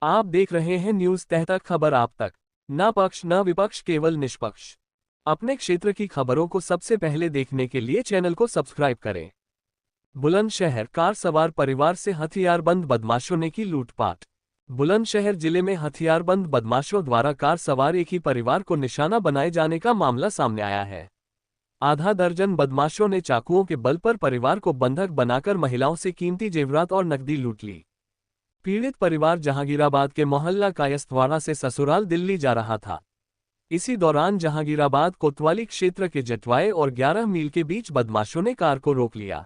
आप देख रहे हैं न्यूज तह तक, खबर आप तक। न पक्ष न विपक्ष, केवल निष्पक्ष। अपने क्षेत्र की खबरों को सबसे पहले देखने के लिए चैनल को सब्सक्राइब करें। बुलंदशहर, कार सवार परिवार से हथियारबंद बदमाशों ने की लूटपाट। बुलंदशहर जिले में हथियारबंद बदमाशों द्वारा कार सवार एक ही परिवार को निशाना बनाए जाने का मामला सामने आया है। आधा दर्जन बदमाशों ने चाकुओं के बल पर परिवार को बंधक बनाकर महिलाओं से कीमती जेवरात और नकदी लूट ली। पीड़ित परिवार जहांगीराबाद के मोहल्ला कायस्थवाड़ा से ससुराल दिल्ली जा रहा था। इसी दौरान जहांगीराबाद कोतवाली क्षेत्र के जटवाए और 11 मील के बीच बदमाशों ने कार को रोक लिया।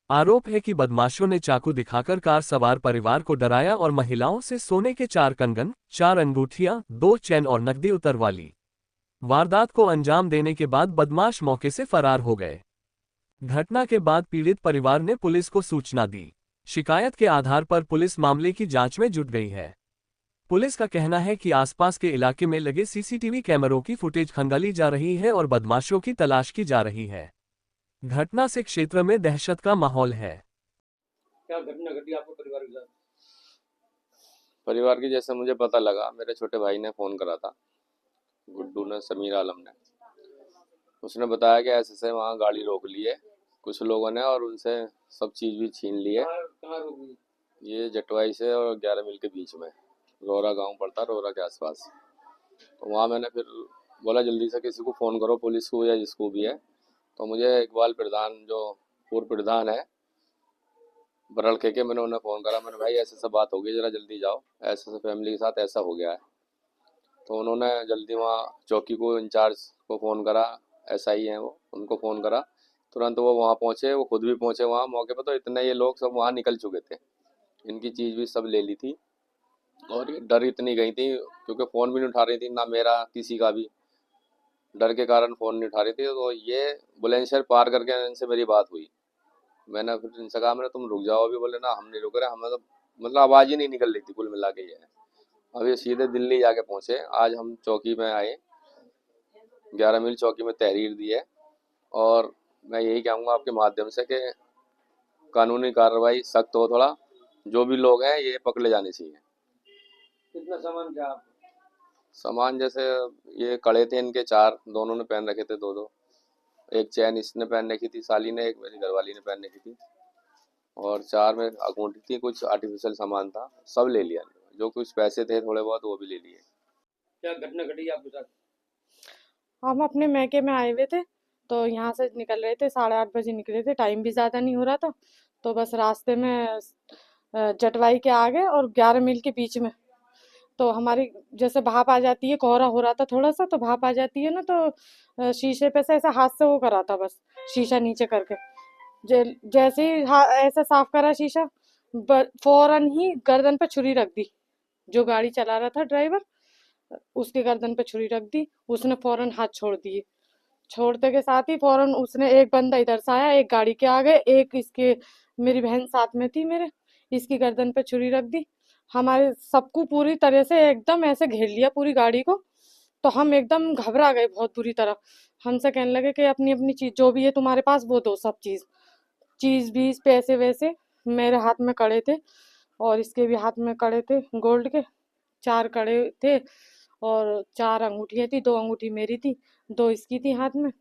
आरोप है कि बदमाशों ने चाकू दिखाकर कार सवार परिवार को डराया और महिलाओं से सोने के 4 कंगन, 4 अंगूठियां, 2 चैन और नकदी उतरवा ली। वारदात को अंजाम देने के बाद बदमाश मौके से फरार हो गए। घटना के बाद पीड़ित परिवार ने पुलिस को सूचना दी। शिकायत के आधार पर पुलिस मामले की जांच में जुट गई है। पुलिस का कहना है कि आसपास के इलाके में लगे सीसीटीवी कैमरों की फुटेज खंगाली जा रही है और बदमाशों की तलाश की जा रही है। घटना से क्षेत्र में दहशत का माहौल है। क्या घटना घटी आपके परिवार के साथ? परिवार की जैसे मुझे पता लगा, मेरे छोटे भाई ने फ़ोन करा था, गुड्डू ने, समीर आलम ने। उसने बताया कि ऐसे ऐसे वहाँ गाड़ी रोक ली है कुछ लोगों ने और उनसे सब चीज़ भी छीन ली है। कहाँ रोक ली? ये जटवाई से और 11 मील के बीच में रोरा गांव पड़ता, रोरा के आसपास। तो वहाँ मैंने फिर बोला जल्दी से किसी को फ़ोन करो, पुलिस को या जिसको भी है। तो मुझे इकबाल प्रधान, जो पूर्व प्रधान है बरल के मैंने उन्हें फ़ोन करा। मैंने भाई ऐसे सब बात हो गई, ज़रा जल्दी जाओ, ऐसे ऐसे फैमिली के साथ ऐसा हो गया है। तो उन्होंने जल्दी वहाँ चौकी को, इंचार्ज को फ़ोन करा, एसआई हैं वो, उनको फ़ोन करा। तुरंत वो वहाँ पहुँचे, वो खुद भी पहुँचे वहाँ मौके पर। तो इतने ये लोग सब वहाँ निकल चुके थे, इनकी चीज़ भी सब ले ली थी और ये डर इतनी गई थी क्योंकि फ़ोन भी नहीं उठा रही थी, ना मेरा किसी का भी, डर के कारण फ़ोन नहीं उठा रही थी। तो ये बुलंदशहर पार करके इनसे मेरी बात हुई। मैंने फिर इनसे कहा, मैंने तुम रुक जाओ अभी। बोले ना हम नहीं रुक रहे, हमें तो मतलब आवाज़ ही नहीं निकल रही थी कुल मिला के। ये अभी सीधे दिल्ली जाके पहुँचे। आज हम चौकी में आए, 11 मील चौकी में तहरीर दी है। और मैं यही कहूँगा आपके माध्यम से कि कानूनी कार्रवाई सख्त हो थोड़ा, जो भी लोग हैं ये पकड़े जाने चाहिए। कितना सामान क्या आप? सामान जैसे ये कड़े थे इनके 4, दोनों ने पहन रखे थे 2-2। एक चैन इसने पहन रखी थी साली ने, एक मेरी घरवाली ने पहन रखी थी, और 4 में अंगूठी थी, कुछ आर्टिफिशियल सामान था, सब ले लिया। जो कुछ पैसे थे थोड़े बहुत वो भी ले लिए। क्या घटना घटी आपके साथ? हम अपने मैके में आए हुए थे, तो यहाँ से निकल रहे थे, 8:30 बजे निकले थे, टाइम भी ज़्यादा नहीं हो रहा था। तो बस रास्ते में जटवाई के आगे और 11 मील के बीच में, तो हमारी जैसे भाप आ जाती है, कोहरा हो रहा था थोड़ा सा, तो भाप आ जाती है ना, तो शीशे पे से ऐसा हाथ से वो करा था, बस शीशा नीचे करके। जैसे ही ऐसा साफ करा शीशा, फौरन ही गर्दन पे छुरी रख दी। जो गाड़ी चला रहा था ड्राइवर, उसके गर्दन पे छुरी रख दी। उसने फौरन हाथ छोड़ दिए। छोड़ते के साथ ही फौरन उसने, एक बंदा इधर से आया, एक गाड़ी के आगे, एक इसके, मेरी बहन साथ में थी मेरे, इसकी गर्दन पे छुरी रख दी। हमारे सबको पूरी तरह से एकदम ऐसे घेर लिया पूरी गाड़ी को। तो हम एकदम घबरा गए बहुत बुरी तरह। हमसे कहने लगे कि अपनी अपनी चीज जो भी है तुम्हारे पास वो दो, सब चीज, चीज भी, पैसे वैसे। मेरे हाथ में कड़े थे और इसके भी हाथ में कड़े थे गोल्ड के, 4 कड़े थे और 4 अंगूठियाँ थी। 2 अंगूठी मेरी थी, 2 इसकी थी हाथ में,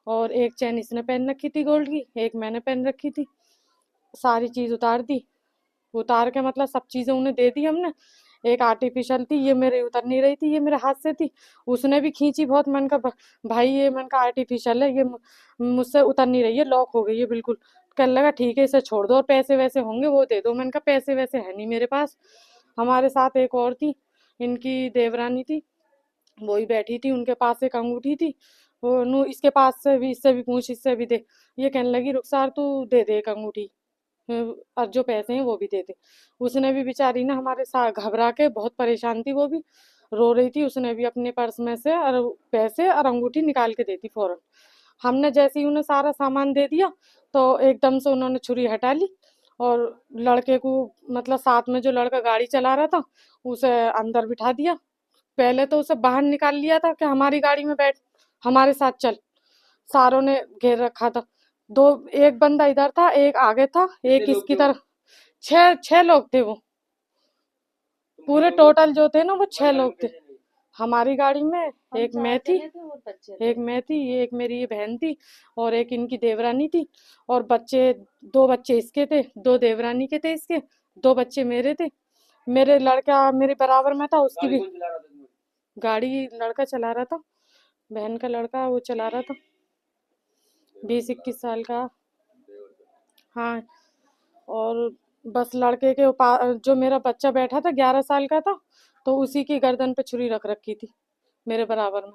और एक चैन इसने पहन रखी थी गोल्ड की, एक मैंने पहन रखी थी। सारी चीज़ उतार दी। उतार के मतलब सब चीज़ें उन्हें दे दी हमने। एक आर्टिफिशियल थी, ये मेरे उतर नहीं रही थी, ये मेरे हाथ से थी। उसने भी खींची बहुत। मैंने कहा भाई ये, मैंने कहा आर्टिफिशियल है ये, मुझसे उतर नहीं रही है, लॉक हो गई है बिल्कुल। कहने लगा ठीक है इसे छोड़ दो और पैसे वैसे होंगे वो दे दो। मैंने कहा पैसे वैसे है नहीं मेरे पास। हमारे साथ एक और थी, इनकी देवरानी थी, वो ही बैठी थी, उनके पास एक अंगूठी थी। वो नू इसके पास से भी, इससे भी पूछ, इससे भी दे। ये कहने लगी रुखसार तू दे दे एक अंगूठी, और जो पैसे हैं वो भी दे दे। उसने भी बेचारी ना हमारे साथ घबरा के, बहुत परेशान थी वो भी, रो रही थी। उसने भी अपने पर्स में से और पैसे और अंगूठी निकाल के दे दी फौरन। हमने जैसे ही उन्हें सारा सामान दे दिया, तो एकदम से उन्होंने छुरी हटा ली और लड़के को, मतलब साथ में जो लड़का गाड़ी चला रहा था, उसे अंदर बिठा दिया। पहले तो उसे बाहर निकाल लिया था कि हमारी गाड़ी में बैठ, हमारे साथ चल। सारों ने घेर रखा था। दो, एक बंदा इधर था, एक आगे था, एक कितने लोग इसकी थे वो? तरफ। 6 लोग थे वो। पूरे टोटल जो थे ना वो 6 लोग थे हमारी गाड़ी में। एक मैं थी, एक मेरी ये बहन थी और एक इनकी देवरानी थी। और बच्चे 2 बच्चे इसके थे, 2 देवरानी के थे इसके, 2 बच्चे मेरे थे। मेरे लड़का मेरे बराबर में था, उसकी भी गाड़ी कौन चला रहा था तुम्हें? गाड़ी लड़का चला रहा था, बहन का लड़का वो चला रहा था, 20-21 साल का। हाँ, और बस लड़के के जो मेरा बच्चा बैठा था 11 साल का था, तो उसी की गर्दन पे छुरी रख रखी थी मेरे बराबर में।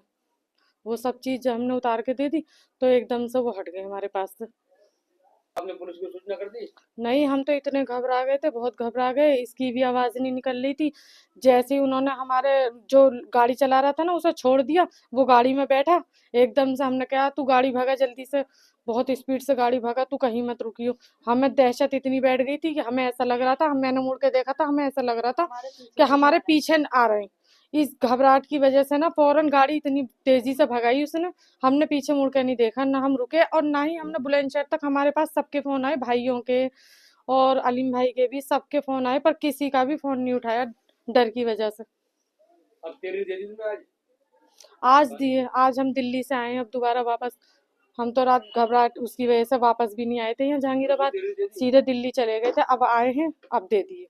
वो सब चीज़ जब हमने उतार के दे दी तो एकदम से वो हट गए हमारे पास से। आपने पुलिस को सूचना कर दी? नहीं, हम तो इतने घबरा गए थे, बहुत घबरा गए, इसकी भी आवाज़ नहीं निकल रही थी। जैसे ही उन्होंने हमारे जो गाड़ी चला रहा था ना उसे छोड़ दिया, वो गाड़ी में बैठा, एकदम से हमने कहा तू गाड़ी भगा जल्दी से, बहुत स्पीड से गाड़ी भगा, तू कहीं मत रुकियो। हमें दहशत इतनी बैठ गई थी कि हमें ऐसा लग रहा था, मैंने मुड़ के देखा था, हमें ऐसा लग रहा था कि हमारे पीछे आ रहे हैं। इस घबराहट की वजह से ना फौरन गाड़ी इतनी तेजी से भगाई उसने, हमने पीछे मुड़ के नहीं देखा, ना हम रुके और ना ही हमने बुलंदशहर तक। हमारे पास सबके फोन आए, भाइयों के और अलीम भाई के भी, सबके फोन आए, पर किसी का भी फोन नहीं उठाया डर की वजह से। अब तेरी दे दी तुमने आज? आज दिए, आज हम दिल्ली से आए हैं, अब दोबारा वापस। हम तो रात घबराहट उसकी वजह से वापस भी नहीं आए थे यहाँ जहांगीराबाद, तेरी दे दी? सीधे दिल्ली चले गए थे, अब आए हैं, अब दे दिए।